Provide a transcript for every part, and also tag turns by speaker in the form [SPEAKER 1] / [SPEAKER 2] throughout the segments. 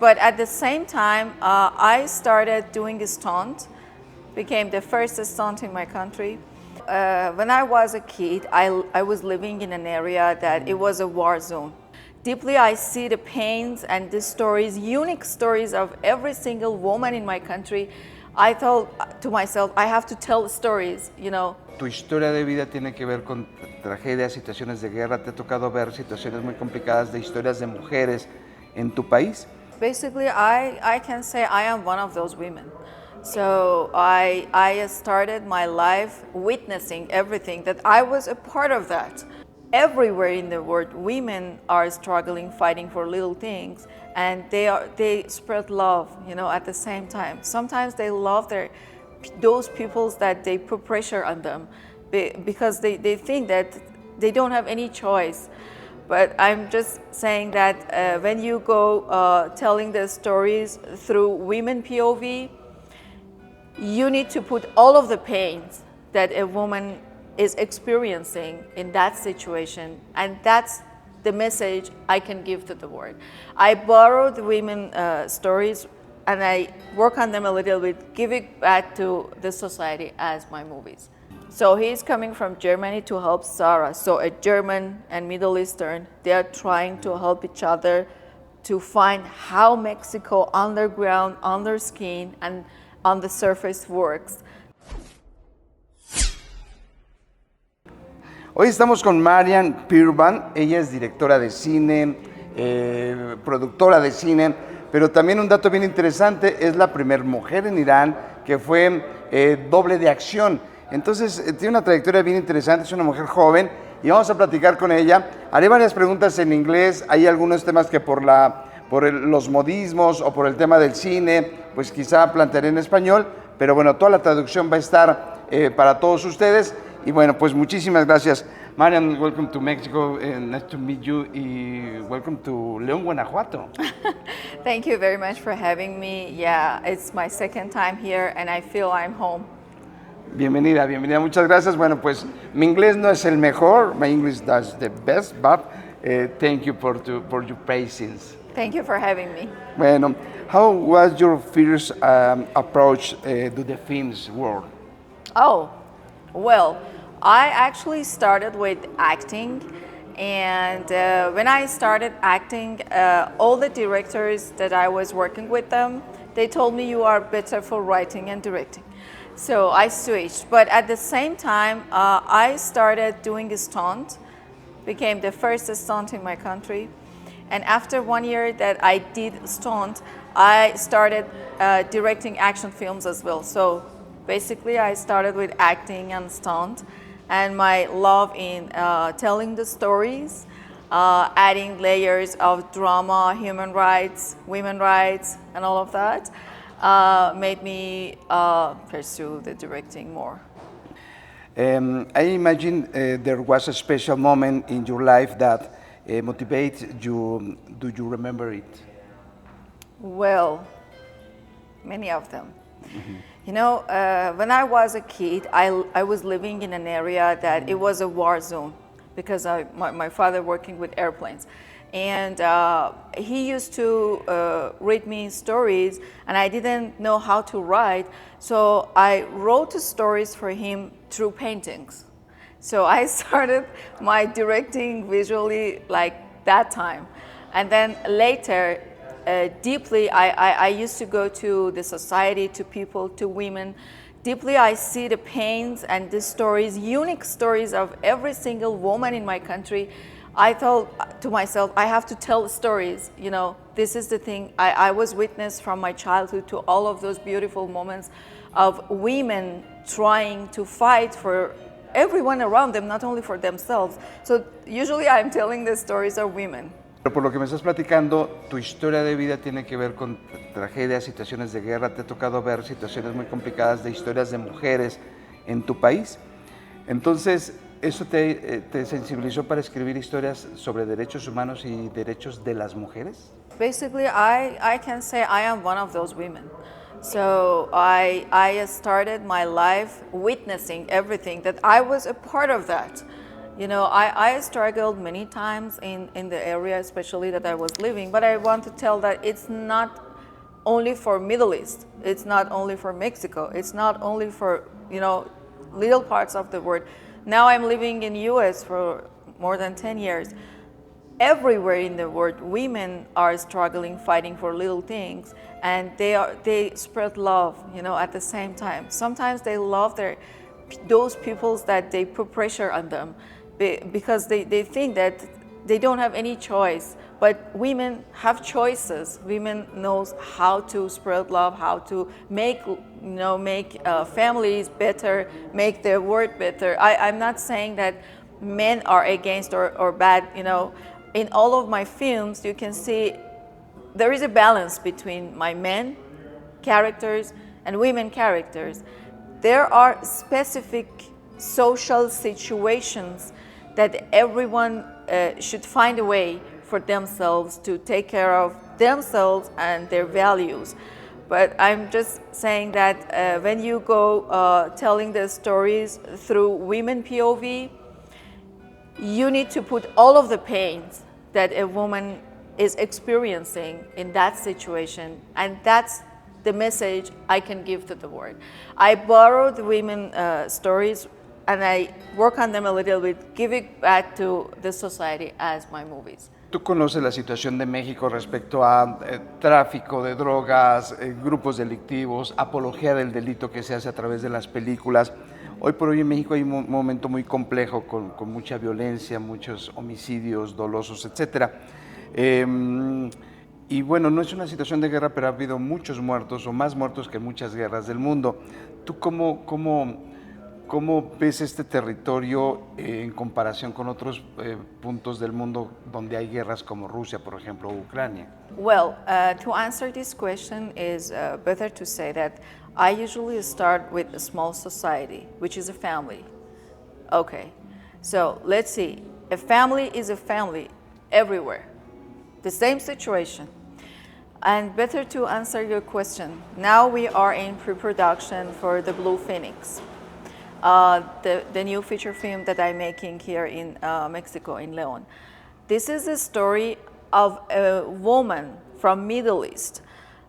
[SPEAKER 1] But at the same time, I started doing a stunt, became the first stunt in my country. When I was a kid, I was living in an area that it was a war zone. Deeply, I see the pains and the stories, unique stories of every single woman in my country. I thought to myself, I have to tell stories, you know.
[SPEAKER 2] Tu historia de vida tiene que ver con tragedias, situaciones de guerra. ¿Te ha tocado ver situaciones muy complicadas de historias de mujeres en tu país?
[SPEAKER 1] Basically, I can say I am one of those women. So I started my life witnessing everything, that I was a part of that. Everywhere in the world, women are struggling, fighting for little things, and they spread love, you know, at the same time. Sometimes they love those peoples that they put pressure on them because they think that they don't have any choice. But I'm just saying that when you go telling the stories through women POV, you need to put all of the pains that a woman is experiencing in that situation, and that's the message I can give to the world. I borrow the women stories and I work on them a little bit, give it back to the society as my movies. So he's coming from Germany to help Sarah. So a German and Middle Eastern, they are trying to help each other to find how Mexico underground, under skin, and on the surface works.
[SPEAKER 2] Hoy estamos con Maryam Pirband. Ella es directora de cine, productora de cine, pero también un dato bien interesante, es la primera mujer en Irán que fue doble de acción. Entonces tiene una trayectoria bien interesante, es una mujer joven y vamos a platicar con ella. Haré varias preguntas en inglés, hay algunos temas que por los modismos o por el tema del cine, pues quizá plantearé en español, pero bueno, toda la traducción va a estar para todos ustedes. Y bueno, pues muchísimas gracias. Maryam, welcome to Mexico, nice to meet you, y welcome to León, Guanajuato.
[SPEAKER 1] Thank you very much for having me. Yeah, it's my second time here and I feel I'm home.
[SPEAKER 2] Bienvenida, bienvenida, muchas gracias. Bueno, pues mi inglés no es el mejor, my English is the best, but thank you for your patience.
[SPEAKER 1] Thank you for having me.
[SPEAKER 2] Bueno, how was your first approach to the film's world?
[SPEAKER 1] Oh, well, I actually started with acting, and when I started acting, all the directors that I was working with them, they told me you are better for writing and directing. So I switched, but at the same time, I started doing a stunt, became the first stunt in my country. And after 1 year that I did stunt, I started directing action films as well. So basically I started with acting and stunt, and my love in telling the stories, adding layers of drama, human rights, women rights, and all of that, made me pursue the directing more.
[SPEAKER 2] I imagine there was a special moment in your life that motivates you. Do you remember it?
[SPEAKER 1] Well, many of them. Mm-hmm. You know, when I was a kid, I was living in an area that it was a war zone because my father working with airplanes. And he used to read me stories, and I didn't know how to write, so I wrote stories for him through paintings. So I started my directing visually like that time. And then later, deeply, I used to go to the society, to people, to women. Deeply, I see the pains and the stories, unique stories of every single woman in my country. I thought to myself, I have to tell stories, you know, this is the thing. I was witness from my childhood to all of those beautiful moments of women trying to fight for everyone around them, not only for themselves. So usually I'm telling the stories of women.
[SPEAKER 2] Pero por lo que me estás platicando, tu historia de vida tiene que ver con tragedias, situaciones de guerra. ¿Te ha tocado ver situaciones muy complicadas de historias de mujeres en tu país? Entonces, ¿eso te sensibilizó para escribir historias sobre derechos humanos y derechos de las mujeres?
[SPEAKER 1] Basically, I can say I am one of those women. So I started my life witnessing everything, that I was a part of that. You know, I struggled many times in the area, especially that I was living, but I want to tell that it's not only for Middle East, it's not only for Mexico, it's not only for, you know, little parts of the world. Now I'm living in US for more than 10 years. Everywhere in the world, women are struggling, fighting for little things, and they spread love, you know, at the same time. Sometimes they love those peoples that they put pressure on them because they think that they don't have any choice. But women have choices. Women knows how to spread love, how to make, you know, families better, make their world better. I'm not saying that men are against or bad, you know. In all of my films, you can see there is a balance between my men characters and women characters. There are specific social situations that everyone should find a way for themselves to take care of themselves and their values. But I'm just saying that when you go telling the stories through women POV, you need to put all of the pains that a woman is experiencing in that situation, and that's the message I can give to the world. I borrow the women stories and I work on them a little bit, give it back to the society as my movies.
[SPEAKER 2] ¿Tú conoces la situación de México respecto a tráfico de drogas, grupos delictivos, apología del delito que se hace a través de las películas? Hoy por hoy en México hay un momento muy complejo con mucha violencia, muchos homicidios dolosos, etc. Y bueno, no es una situación de guerra, pero ha habido muchos muertos o más muertos que en muchas guerras del mundo. ¿Tú cómo ves este territorio en comparación con otros puntos del mundo donde hay guerras como Rusia, por ejemplo, o Ucrania?
[SPEAKER 1] Well, to answer this question is better to say that I usually start with a small society, which is a family. Okay, so let's see. A family is a family everywhere. The same situation. And better to answer your question, now we are in pre-production for The Blue Phoenix, the new feature film that I'm making here in Mexico, in León. This is a story of a woman from Middle East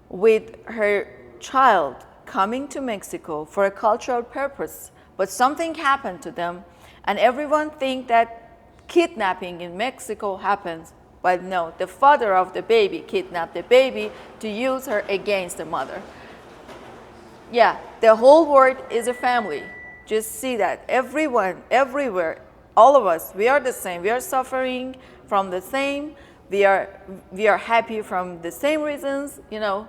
[SPEAKER 1] with her child coming to Mexico for a cultural purpose, but something happened to them, and everyone thinks that kidnapping in Mexico happens, but no, the father of the baby kidnapped the baby to use her against the mother. Yeah, the whole world is a family. Just see that. Everyone, everywhere, all of us, we are the same. We are suffering from the same. We are happy from the same reasons, you know.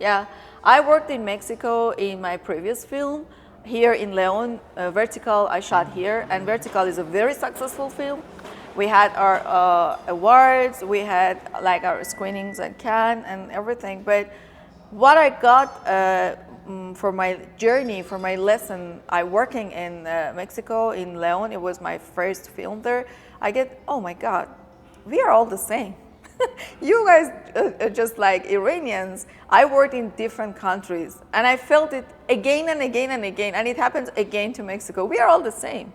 [SPEAKER 1] Yeah, I worked in Mexico in my previous film. Here in León, Vertical, I shot here, and Vertical is a very successful film. We had our awards, we had like our screenings at Cannes and everything. But what I got for my journey, for my lesson, I working in Mexico, in León, it was my first film there. I get, oh my God, we are all the same. You guys are just like Iranians. I worked in different countries and I felt it again and again and again, and it happens again to Mexico. We are all the same.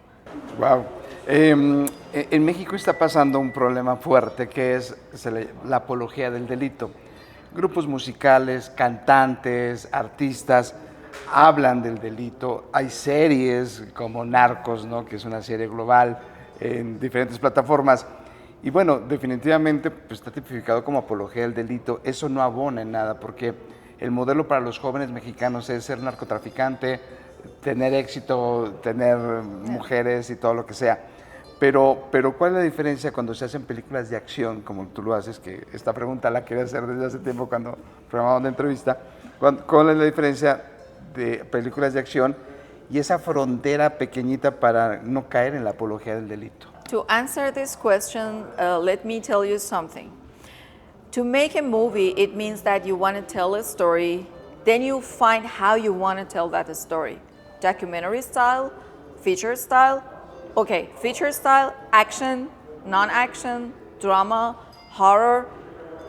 [SPEAKER 2] Wow. En México está pasando un problema fuerte que es la apología del delito. Grupos musicales, cantantes, artistas hablan del delito. Hay series como Narcos, ¿no?, que es una serie global en diferentes plataformas. Y bueno, definitivamente pues, está tipificado como apología del delito. Eso no abona en nada, porque el modelo para los jóvenes mexicanos es ser narcotraficante, tener éxito, tener mujeres y todo lo que sea. Pero ¿cuál es la diferencia cuando se hacen películas de acción, como tú lo haces? Que esta pregunta la quería hacer desde hace tiempo cuando programamos la entrevista. ¿Cuál es la diferencia de películas de acción y esa frontera pequeñita para no caer en la apología del delito?
[SPEAKER 1] To answer this question, let me tell you something. To make a movie, it means that you want to tell a story, then you find how you want to tell that story. Documentary style, feature style. Okay, feature style, action, non-action, drama, horror.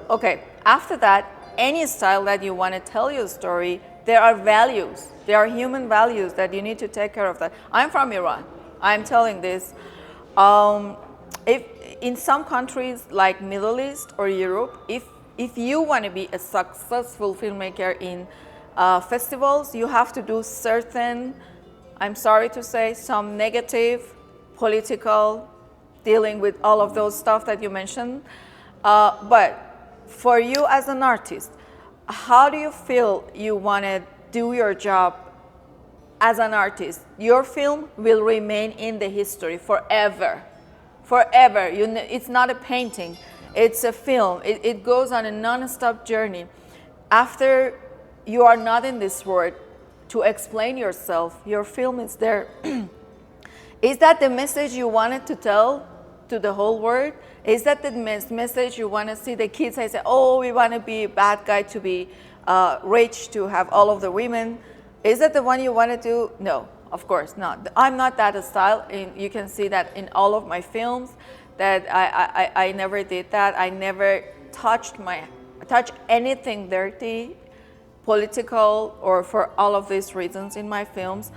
[SPEAKER 1] Okay, after that, any style that you want to tell your story, there are values. There are human values that you need to take care of that. I'm from Iran. I'm telling this. Um, if in some countries like Middle East or Europe, if you want to be a successful filmmaker in festivals, you have to do certain, I'm sorry to say, some negative political dealing with all of those stuff that you mentioned. But for you as an artist, how do you feel you want to do your job as an artist? Your film will remain in the history forever. Forever. It's not a painting, it's a film. It goes on a non-stop journey. After you are not in this world to explain yourself, your film is there. Is that the message you wanted to tell to the whole world? Is that the message you want to see the kids? I say, oh, we want to be a bad guy, to be rich, to have all of the women. Is that the one you want to do? No, of course not. I'm not that style. You can see that in all of my films, that I never did that. I never touched anything dirty, political, or for all of these reasons in my films.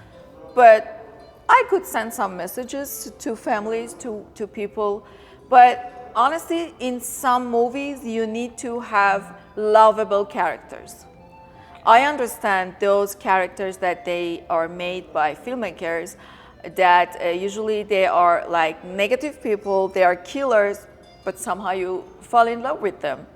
[SPEAKER 1] But I could send some messages to families, to people. But honestly, in some movies, you need to have lovable characters. I understand those characters that they are made by filmmakers, that usually they are like negative people, they are killers, but somehow you fall in love with them.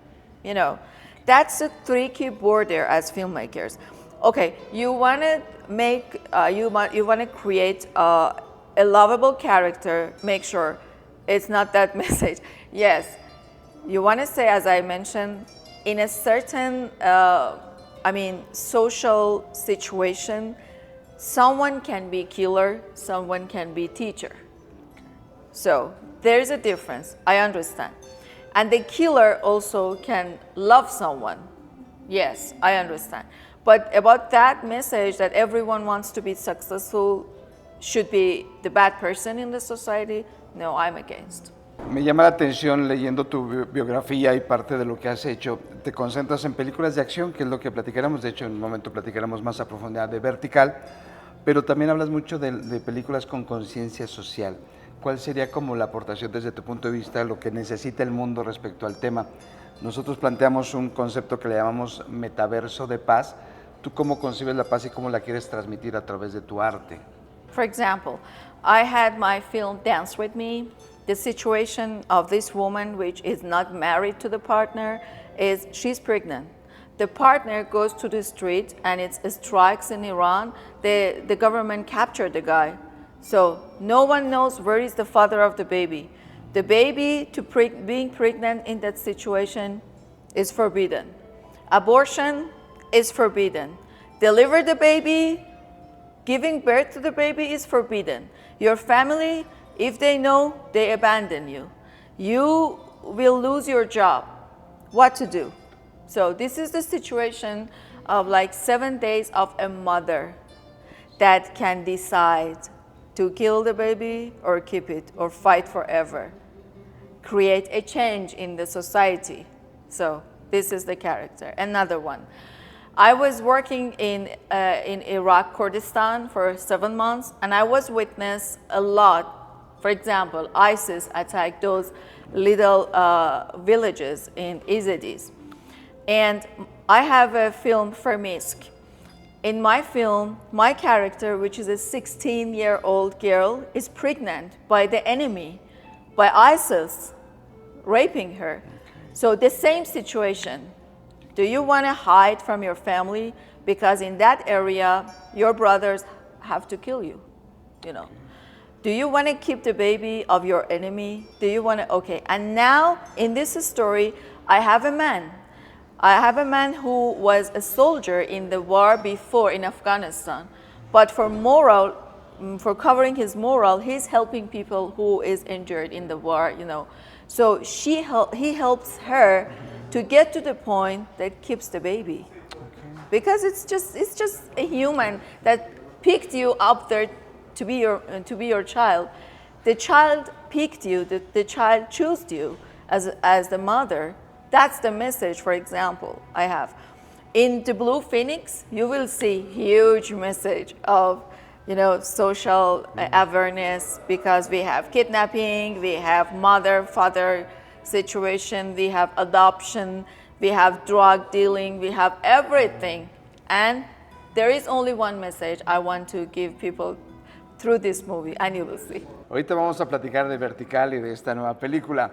[SPEAKER 1] You know, that's a tricky border as filmmakers. Okay, you want to make, you want to create a lovable character. Make sure it's not that message. Yes, you want to say, as I mentioned, in a certain, social situation, someone can be killer, someone can be teacher. So there's a difference, I understand. And the killer also can love someone. Yes, I understand. But about that message that everyone wants to be successful, should be the bad person in the society, no, I'm against.
[SPEAKER 2] Me llama la atención leyendo tu biografía y parte de lo que has hecho. Te concentras en películas de acción, que es lo que platicaremos. De hecho, en un momento platicaremos más a profundidad de Vertical, pero también hablas mucho de películas con conciencia social. ¿Cuál sería como la aportación desde tu punto de vista, lo que necesita el mundo respecto al tema? Nosotros planteamos un concepto que le llamamos metaverso de paz. ¿Tú cómo concibes la paz y cómo la quieres transmitir a través de tu arte?
[SPEAKER 1] For example, I had my film Dance With Me. The situation of this woman, which is not married to the partner, is she's pregnant. The partner goes to the street and it strikes in Iran. The government captured the guy. So no one knows where is the father of the baby. The baby, being pregnant in that situation is forbidden. Abortion is forbidden. Deliver the baby, giving birth to the baby is forbidden. Your family, if they know, they abandon you. You will lose your job. What to do? So this is the situation of like 7 days of a mother that can decide to kill the baby or keep it or fight forever. Create a change in the society. So this is the character. Another one. I was working in Iraq, Kurdistan for 7 months, and I was witness a lot. For example, ISIS attacked those little villages in Izidis. And I have a film, Fermisk. In my film, my character, which is a 16-year-old girl, is pregnant by the enemy, by ISIS, raping her. So the same situation. Do you want to hide from your family? Because in that area, your brothers have to kill you, you know. Do you want to keep the baby of your enemy? Do you want to, okay. And now, in this story, I have a man. I have a man who was a soldier in the war before in Afghanistan. But for covering his moral, he's helping people who is injured in the war, you know. So he helps her to get to the point that keeps the baby. Okay. Because it's just a human that picked you up there to be your child. The child picked you, the child chose you as the mother. That's the message, for example, I have. In the Blue Phoenix, you will see huge message of social awareness, because we have kidnapping, we have mother-father situation, we have adoption, we have drug dealing, we have everything. And there is only one message I want to give people through this movie, and you will see.
[SPEAKER 2] Ahorita vamos a platicar de Vertical y de esta nueva película,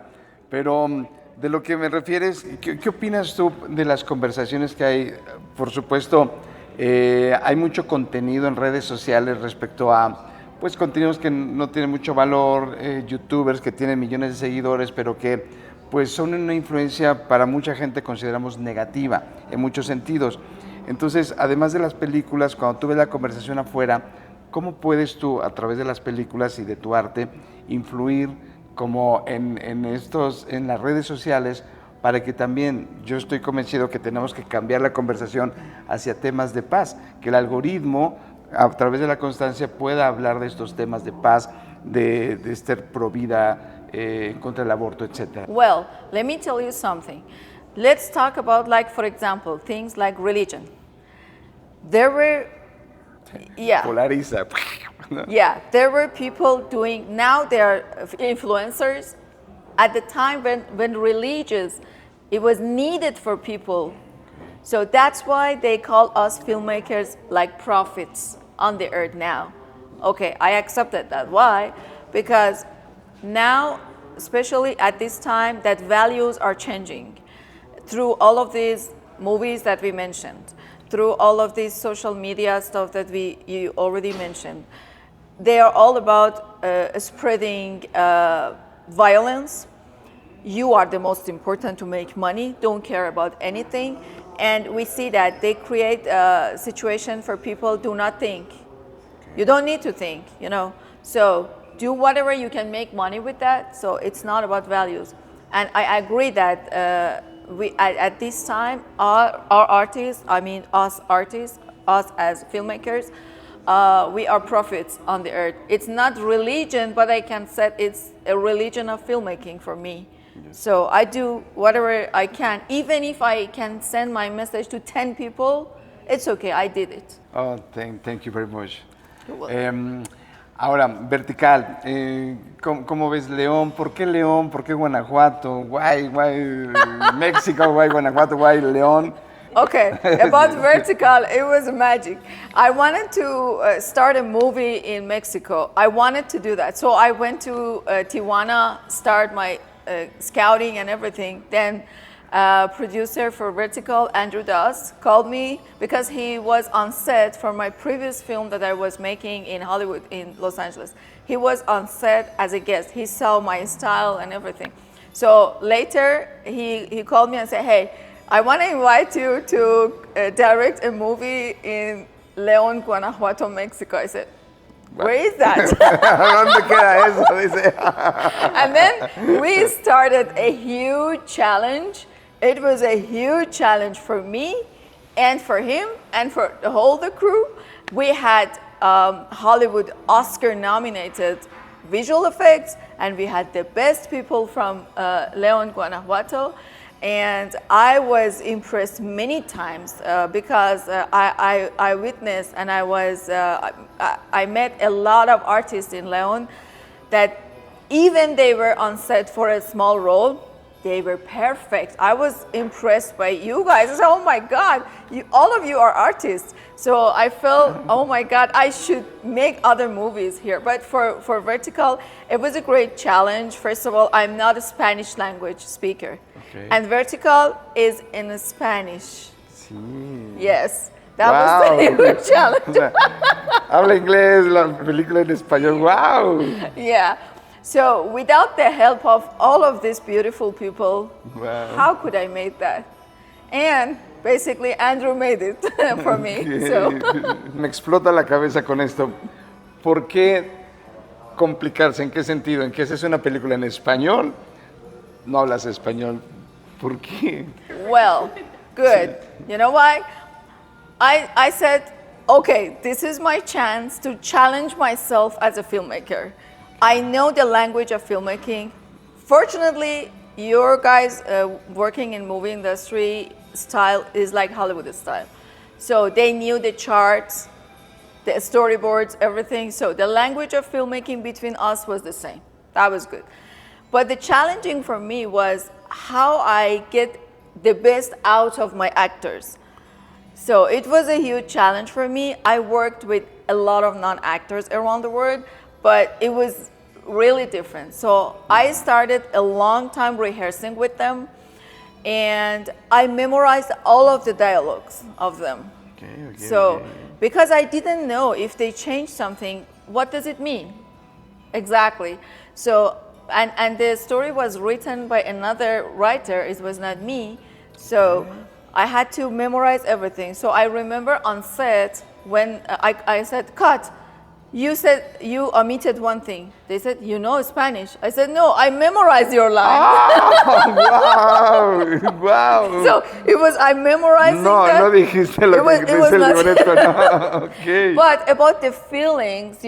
[SPEAKER 2] pero de lo que me refieres, ¿qué opinas tú de las conversaciones que hay? Por supuesto, hay mucho contenido en redes sociales respecto a pues contenidos que no tienen mucho valor, youtubers que tienen millones de seguidores, pero que pues son una influencia para mucha gente, consideramos negativa en muchos sentidos. Entonces, además de las películas, cuando tú ves la conversación afuera, ¿cómo puedes tú, a través de las películas y de tu arte, influir como en las redes sociales para que también, yo estoy convencido que tenemos que cambiar la conversación hacia temas de paz, que el algoritmo, a través de la constancia, pueda hablar de estos temas de paz, de ser pro vida, en contra del aborto, etc.?
[SPEAKER 1] Well, let me tell you something. Let's talk about, like, for example, things like religion. There were,
[SPEAKER 2] Polariza.
[SPEAKER 1] yeah, there were people doing, now they are influencers. At the time when religious, it was needed for people. So that's why they call us filmmakers like prophets on the earth now. Okay, I accepted that. Why? Because now, especially at this time, that values are changing. Through all of these movies that we mentioned, through all of these social media stuff that you already mentioned, they are all about spreading violence. You are the most important to make money, don't care about anything. And we see that they create a situation for people do not think. You don't need to think, So do whatever you can make money with that. So it's not about values. And I agree that we at this time, our artists, us artists, us as filmmakers, we are prophets on the earth. It's not religion, but I can say it's a religion of filmmaking for me. Yes. So I do whatever I can. Even if I can send my message to 10 people, it's okay, I did it.
[SPEAKER 2] Oh, thank you very much.
[SPEAKER 1] You're welcome.
[SPEAKER 2] Ahora, Vertical, ¿cómo ves León? ¿Por qué León? ¿Por qué Guanajuato? Why México? Why Guanajuato? Why León?
[SPEAKER 1] Okay, about Vertical, it was magic. I wanted to start a movie in Mexico. I wanted to do that. So I went to Tijuana, start my scouting and everything. Then producer for Vertical, Andrew Das, called me because he was on set for my previous film that I was making in Hollywood, in Los Angeles. He was on set as a guest. He saw my style and everything. So later, he called me and said, hey, I want to invite you to direct a movie in León, Guanajuato, Mexico. I said, where is that?
[SPEAKER 2] ¿Dónde queda eso? Dice.
[SPEAKER 1] And then we started a huge challenge. It was a huge challenge for me and for him and for the crew. We had Hollywood Oscar-nominated visual effects, and we had the best people from León, Guanajuato. And I was impressed many times because I witnessed and I met a lot of artists in León that even they were on set for a small role, they were perfect. I was impressed by you guys. I said, oh my God, all of you are artists. So I felt, oh my God, I should make other movies here. But for Vertical, it was a great challenge. First of all, I'm not a Spanish language speaker. Okay. And Vertical is in Spanish.
[SPEAKER 2] Sí.
[SPEAKER 1] Yes. That was a huge challenge.
[SPEAKER 2] Habla inglés, la película en español. Wow.
[SPEAKER 1] Yeah. So without the help of all of these beautiful people, how could I make that? And basically Andrew made it for me. Okay. So.
[SPEAKER 2] Me explota la cabeza con esto. ¿Por qué complicarse? ¿En qué sentido? ¿En que esa es una película en español? No hablas español. ¿Por qué?
[SPEAKER 1] Well, good. You know why? I said, okay, this is my chance to challenge myself as a filmmaker. I know the language of filmmaking. Fortunately, your guys working in movie industry style is like Hollywood style. So they knew the charts, the storyboards, everything. So the language of filmmaking between us was the same. That was good. But the challenging for me was how I get the best out of my actors. So it was a huge challenge for me. I worked with a lot of non-actors around the world, but it was really different. So I started a long time rehearsing with them, and I memorized all of the dialogues of them. So because I didn't know if they changed something, what does it mean? Exactly. So, and the story was written by another writer, it was not me. So I had to memorize everything. So I remember on set when I said, cut, you said you omitted one thing. They said, you know Spanish. I said, no, I memorized your line.
[SPEAKER 2] Oh, wow, wow.
[SPEAKER 1] So it was, I memorized that.
[SPEAKER 2] No dijiste lo que dice el libreto, no. Okay.
[SPEAKER 1] But about the feelings,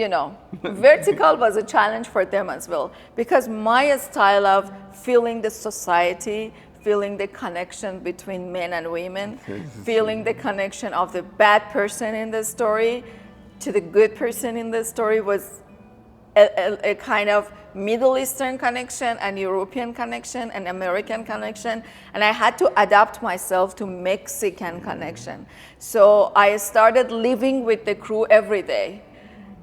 [SPEAKER 1] vertical was a challenge for them as well. Because my style of feeling the society, feeling the connection between men and women, feeling the connection of the bad person in the story to the good person in the story was a kind of Middle Eastern connection and European connection and American connection, and I had to adapt myself to Mexican connection. So I started living with the crew every day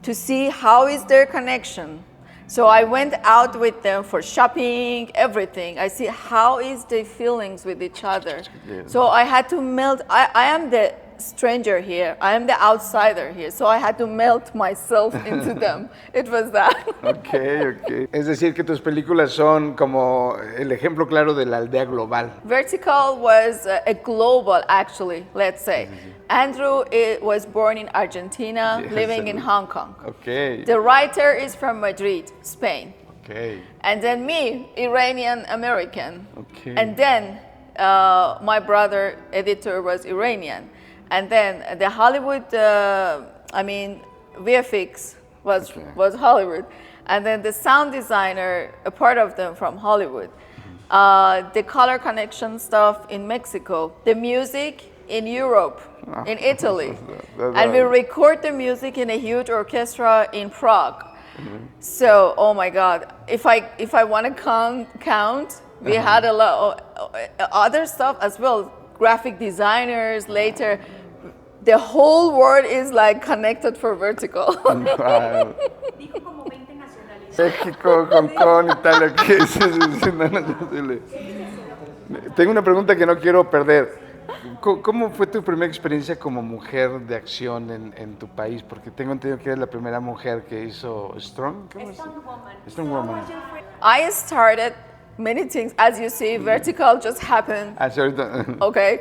[SPEAKER 1] to see how is their connection. So I went out with them for shopping, everything. I see how is their feelings with each other. So I had to melt. I am the stranger here. I am the outsider here. So I had to melt myself into them. It was that.
[SPEAKER 2] Okay. Es decir, que tus películas son como el ejemplo claro de la aldea global.
[SPEAKER 1] Vertical was a global, actually, let's say. Andrew was born in Argentina, living in Hong Kong.
[SPEAKER 2] Okay.
[SPEAKER 1] The writer is from Madrid, Spain.
[SPEAKER 2] Okay.
[SPEAKER 1] And then me, Iranian American.
[SPEAKER 2] Okay.
[SPEAKER 1] And then my brother, editor, was Iranian. And then the Hollywood, VFX was Hollywood. And then the sound designer, a part of them from Hollywood. The color connection stuff in Mexico. The music in Europe, in Italy. And we record the music in a huge orchestra in Prague. So, oh my God, if I want to count, we had a lot of other stuff as well. Graphic designers later. The whole world is like connected for vertical.
[SPEAKER 2] Wow. México, Hong Kong, Italia. Tengo una pregunta que no quiero perder. ¿Cómo fue tu primera experiencia como mujer de acción en tu país? Porque tengo entendido que eres la primera mujer que hizo Strong. Strong Woman.
[SPEAKER 1] I started many things. As you see, vertical just happened. Okay.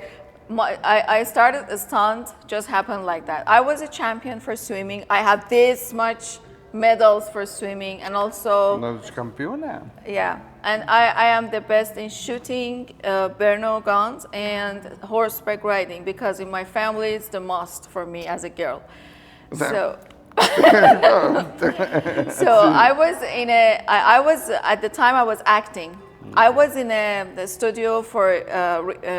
[SPEAKER 1] I started a stunt, just happened like that. I was a champion for swimming. I had this much medals for swimming, and also...
[SPEAKER 2] Campeona.
[SPEAKER 1] Yeah, and I am the best in shooting Berno guns and horseback riding, because in my family it's the must for me as a girl. So... So I was at the time I was acting. I was in the studio for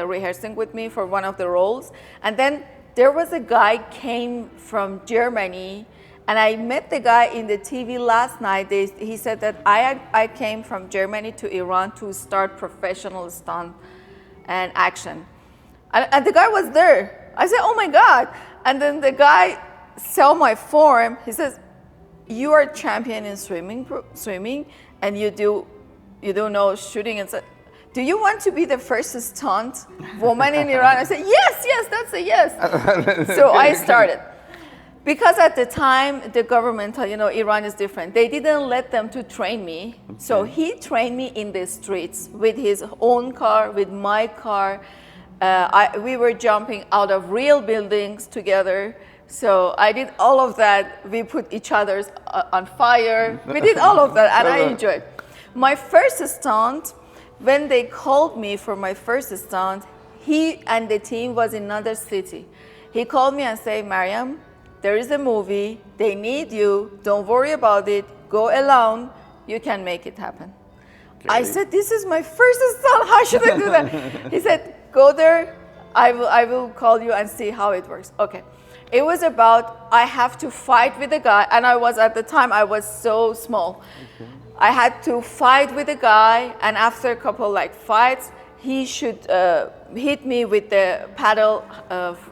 [SPEAKER 1] rehearsing with me for one of the roles, and then there was a guy came from Germany, and I met the guy in the TV last night. He said that I came from Germany to Iran to start professional stunt and action, and the guy was there. I said, oh my God, and then the guy saw my form. He says, you are champion in swimming, and you do know shooting, and said, do you want to be the first stunt woman in Iran? I said, yes, that's a yes. So I started. Because at the time, the government, Iran is different. They didn't let them to train me. Okay. So he trained me in the streets with his own car, with my car. We were jumping out of real buildings together. So I did all of that. We put each other on fire. We did all of that, and I enjoyed. My first stunt, when they called me for my first stunt, he and the team was in another city. He called me and said, Maryam, there is a movie, they need you, don't worry about it, go alone, you can make it happen. Okay. I said, this is my first stunt, how should I do that? He said, go there, I will call you and see how it works. Okay. It was about I have to fight with a guy, and at the time I was so small. Okay. I had to fight with a guy, and after a couple like fights, he should hit me with the paddle,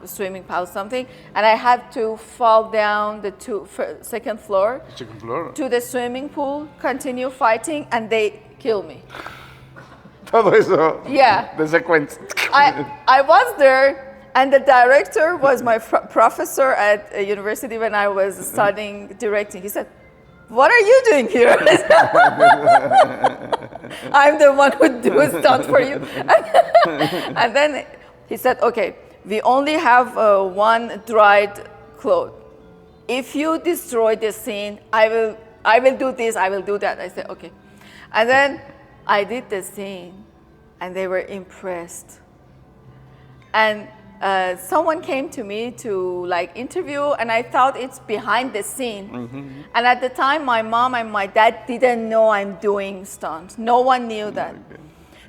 [SPEAKER 1] swimming paddle something, and I had to fall down the second floor to the swimming pool, continue fighting, and they kill me.
[SPEAKER 2] Todo eso.
[SPEAKER 1] Yeah.
[SPEAKER 2] De secuencia.
[SPEAKER 1] I was there. And the director was my professor at a university when I was studying directing. He said, "What are you doing here?" I'm the one who do a stunt for you. And then he said, "Okay, we only have one dried cloth. If you destroy the scene, I will do this, I will do that." I said, "Okay." And then I did the scene, and they were impressed. And someone came to me to like interview, and I thought it's behind the scene. Mm-hmm. And at the time, my mom and my dad didn't know I'm doing stunts. No one knew that. Okay.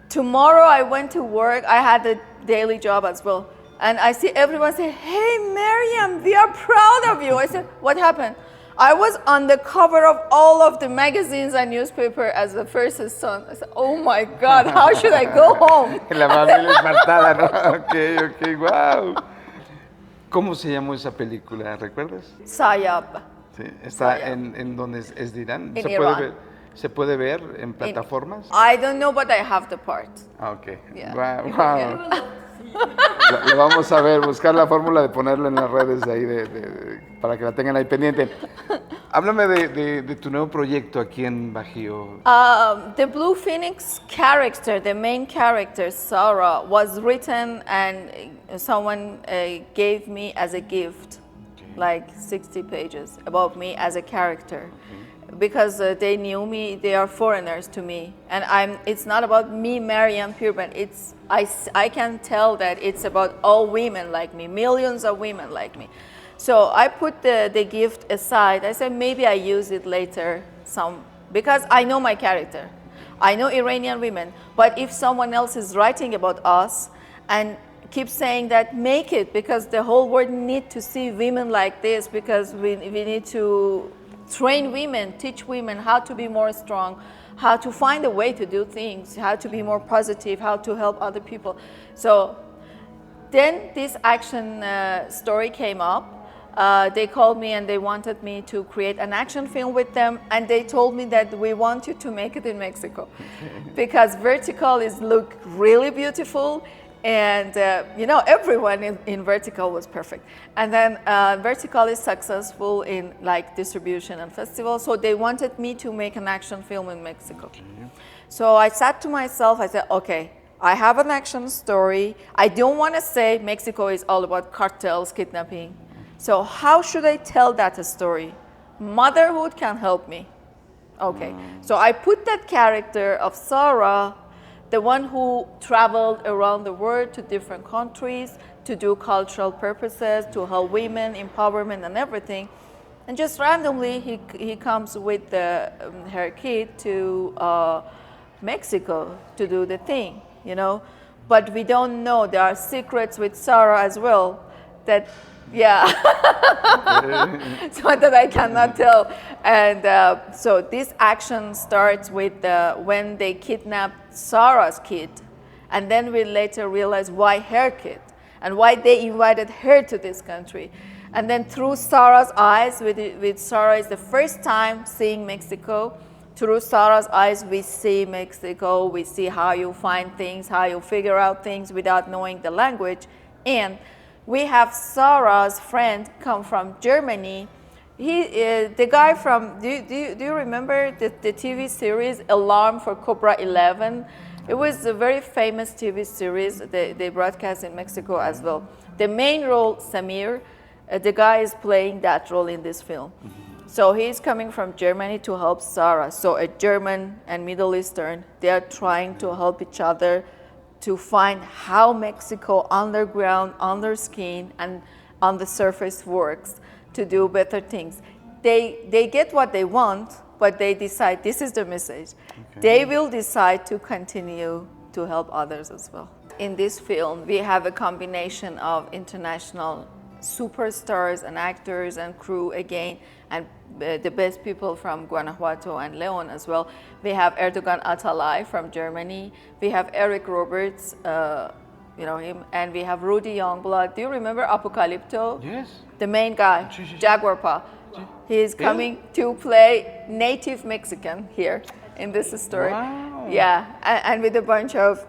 [SPEAKER 1] Tomorrow I went to work. I had a daily job as well. And I see everyone say, "Hey, Maryam, we are proud of you." I said, "What happened?" I was on the cover of all of the magazines and newspaper as the first stunt. I said, "Oh my God, how should I go home?"
[SPEAKER 2] La familia espantada, ¿no? Ok, wow. ¿Cómo se llamó esa película? ¿Recuerdas?
[SPEAKER 1] Sayab.
[SPEAKER 2] Sí, está en donde es de Irán.
[SPEAKER 1] En Irán.
[SPEAKER 2] ¿Se puede ver en plataformas?
[SPEAKER 1] I don't know, but I have the part.
[SPEAKER 2] Ok.
[SPEAKER 1] Yeah.
[SPEAKER 2] Wow. Lo vamos a ver, buscar la fórmula de ponerla en las redes de ahí para que la tengan ahí pendiente. Háblame de tu nuevo proyecto aquí en Bajío.
[SPEAKER 1] The Blue Phoenix character, the main character, Sarah, was written and someone gave me as a gift, like 60 pages about me as a character. Because they knew me, they are foreigners to me, and it's not about me, Maryam Pirband. I can tell that it's about all women like me, millions of women like me. So I put the gift aside. I said maybe I use it later, because I know my character. I know Iranian women, but if someone else is writing about us and keep saying that, make it, because the whole world need to see women like this, because we need to train women, teach women how to be more strong, how to find a way to do things, how to be more positive, how to help other people. So then this action story came up. They called me and they wanted me to create an action film with them, and they told me that we want you to make it in Mexico because vertical look really beautiful. And everyone in vertical was perfect. And then vertical is successful in like distribution and festivals. So they wanted me to make an action film in Mexico. Okay. So I sat to myself, I said, okay, I have an action story. I don't want to say Mexico is all about cartels, kidnapping. So how should I tell that story? Motherhood can help me. Okay, so I put that character of Sarah, the one who traveled around the world to different countries to do cultural purposes, to help women, empowerment and everything. And just randomly, he comes with her kid to Mexico to do the thing, But we don't know. There are secrets with Sarah as well that, so that I cannot tell. And so this action starts with when they kidnapped Sarah's kid. And then we later realize why her kid and why they invited her to this country. And then through Sarah's eyes, with Sarah is the first time seeing Mexico. Through Sarah's eyes, we see Mexico, we see how you find things, how you figure out things without knowing the language. And we have Sarah's friend come from Germany. The guy from, do you remember the TV series Alarm for Cobra 11? It was a very famous TV series. They broadcast in Mexico as well. The main role, Samir, the guy is playing that role in this film. So he's coming from Germany to help Sarah. So a German and Middle Eastern, they are trying to help each other to find how Mexico underground, under skin, and on the surface works to do better things. They get what they want, but they decide this is the message. Okay. They will decide to continue to help others as well. In this film, we have a combination of international superstars and actors and crew again, and the best people from Guanajuato and León as well. We have Erdogan Atalay from Germany. We have Eric Roberts, you know him, and we have Rudy Youngblood. Do you remember Apocalypto?
[SPEAKER 2] Yes.
[SPEAKER 1] The main guy,
[SPEAKER 2] Sí, sí, sí.
[SPEAKER 1] Jaguar Pa. He is coming to play native Mexican here in this story.
[SPEAKER 2] Wow.
[SPEAKER 1] Yeah, and with a bunch of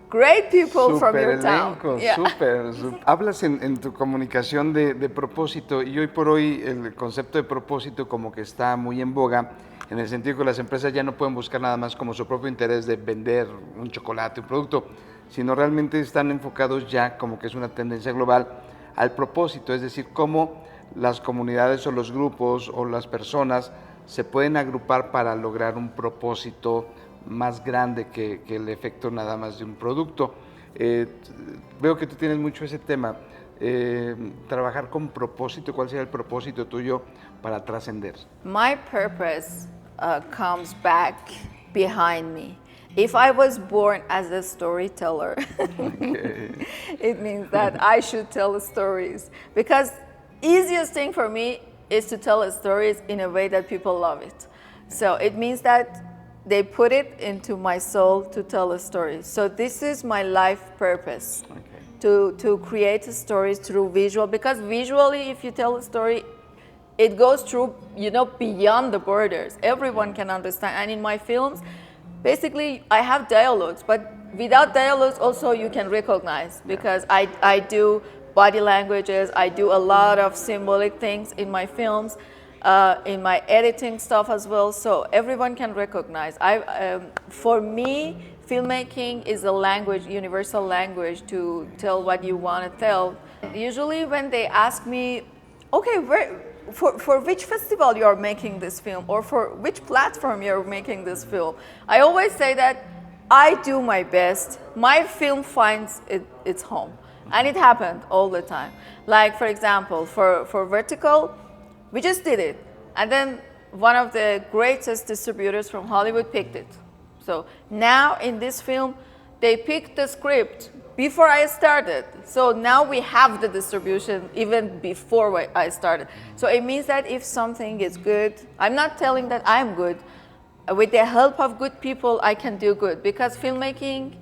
[SPEAKER 1] great people from your town.
[SPEAKER 2] Elenco,
[SPEAKER 1] Yeah.
[SPEAKER 2] súper. Hablas en tu comunicación de propósito, y hoy por hoy el concepto de propósito como que está muy en boga, en el sentido que las empresas ya no pueden buscar nada más como su propio interés de vender un chocolate, un producto, sino realmente están enfocados ya, como que es una tendencia global, al propósito, es decir, cómo las comunidades o los grupos o las personas se pueden agrupar para lograr un propósito más grande que el efecto nada más de un producto. Veo que tú tienes mucho ese tema, trabajar con propósito. ¿Cuál sería el propósito tuyo para trascender?
[SPEAKER 1] My purpose comes back behind me. If I was born as a storyteller, it means that I should tell stories, because easiest thing for me is to tell stories in a way that people love it. So it means that they put it into my soul to tell a story. So this is my life purpose, to create stories through visual, because visually, if you tell a story, it goes through, you know, beyond the borders. Everyone can understand. And in my films, basically, I have dialogues, but without dialogues also you can recognize, because I do body languages, I do a lot of symbolic things in my films, in my editing stuff as well, so everyone can recognize. For me, filmmaking is a language, universal language to tell what you want to tell. Usually when they ask me, okay, for which festival you're making this film, or for which platform you're making this film, I always say that I do my best. My film finds its home. And it happened all the time. Like, for example, for Vertical, we just did it. And then one of the greatest distributors from Hollywood picked it. So now in this film, they picked the script before I started. So now we have the distribution even before I started. So it means that if something is good, I'm not telling that I'm good. With the help of good people, I can do good. Because filmmaking,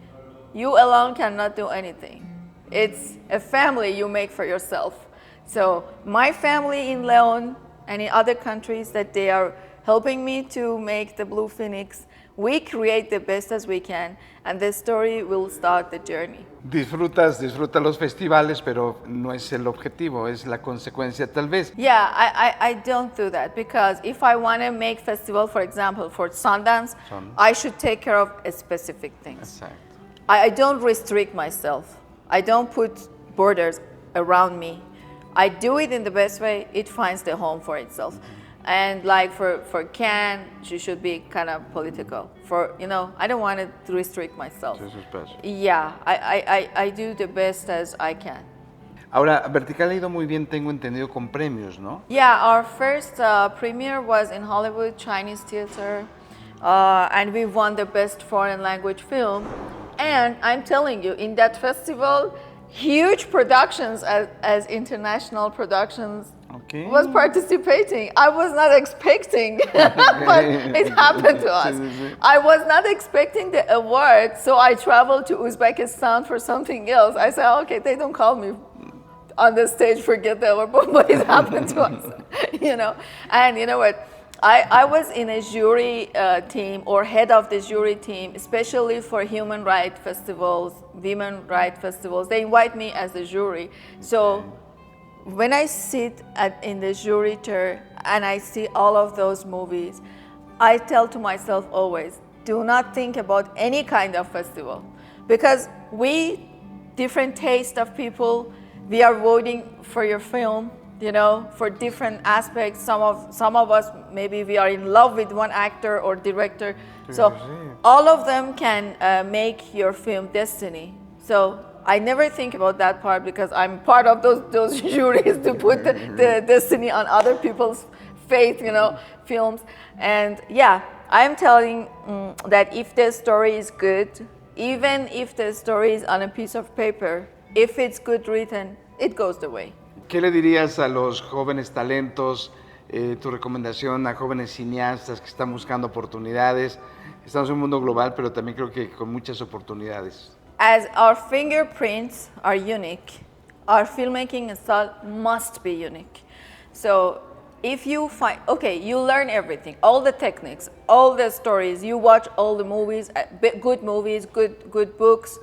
[SPEAKER 1] you alone cannot do anything. It's a family you make for yourself. So my family in León and in other countries, that they are helping me to make the Blue Phoenix, we create the best as we can, and the story will start the journey.
[SPEAKER 2] Disfrutas los festivales, pero no es el objetivo, es la consecuencia tal vez.
[SPEAKER 1] Yeah, I don't do that, because if I want to make festival, for example, for Sundance, I should take care of specific things.
[SPEAKER 2] Exacto.
[SPEAKER 1] I don't restrict myself. I don't put borders around me. I do it in the best way. It finds the home for itself. And like for Cannes, you should be kind of political. For, you know, I don't want to restrict myself. Yeah, I do the best as I can.
[SPEAKER 2] Ahora, Vertical ha ido muy bien, tengo entendido, con premios, ¿no?
[SPEAKER 1] Yeah, our first premiere was in Hollywood Chinese Theater, and we won the best foreign language film. And I'm telling you, in that festival, huge productions as international productions was participating. I was not expecting, but it happened to us. I was not expecting the award, so I traveled to Uzbekistan for something else. I said, okay, they don't call me on the stage, forget the award, but it happened to us, you know. And you know what? I was in a jury team, or head of the jury team, especially for human rights festivals, women rights festivals. They invite me as a jury. So when I sit in the jury chair and I see all of those movies, I tell to myself always, do not think about any kind of festival, because we, different taste of people, we are voting for your film, you know, for different aspects. Some of us, maybe we are in love with one actor or director. So all of them can make your film destiny. So I never think about that part, because I'm part of those juries to put the destiny on other people's fate, you know, films. And yeah, I'm telling that if the story is good, even if the story is on a piece of paper, if it's good written, it goes the way.
[SPEAKER 2] ¿Qué le dirías a los jóvenes talentos, tu recomendación a jóvenes cineastas que están buscando oportunidades? Estamos en un mundo global, pero también creo que con muchas oportunidades.
[SPEAKER 1] As our fingerprints are unique, our filmmaking style must be unique. So if you find, okay, you learn everything, all the techniques, all the stories, you watch all the movies, good books.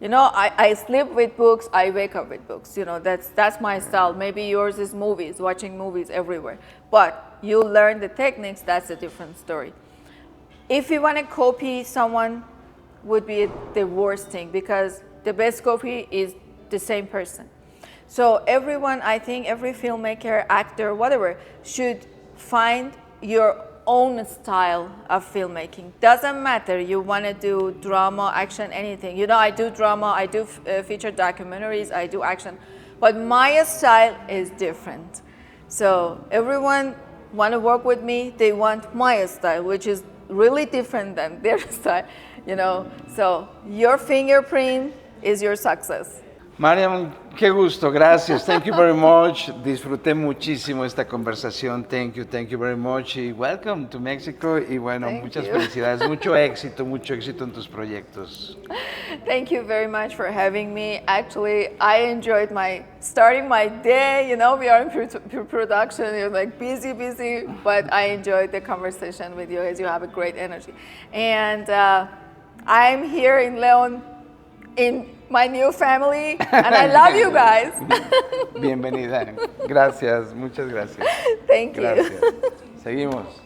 [SPEAKER 1] You know, I sleep with books, I wake up with books. You know, that's my style. Maybe yours is movies, watching movies everywhere. But you learn the techniques, that's a different story. If you want to copy someone, would be the worst thing, because the best copy is the same person. So everyone, I think every filmmaker, actor, whatever, should find your own style of filmmaking. Doesn't matter, you want to do drama, action, anything. You know, I do drama, I do feature documentaries, I do action, but my style is different. So everyone want to work with me, they want my style, which is really different than their style, you know. So your fingerprint is your success.
[SPEAKER 2] Maryam, qué gusto, gracias. Thank you very much. Disfruté muchísimo esta conversación. Thank you very much. Y welcome to Mexico. Y bueno, muchas felicidades, mucho éxito en tus proyectos.
[SPEAKER 1] Thank you very much for having me. Actually, I enjoyed starting my day. You know, we are in production, you're like busy, but I enjoyed the conversation with you, as you have a great energy. And I'm here in León in my new family, and I love you guys.
[SPEAKER 2] Bienvenida. Gracias, muchas gracias.
[SPEAKER 1] Thank you.
[SPEAKER 2] Gracias. Seguimos.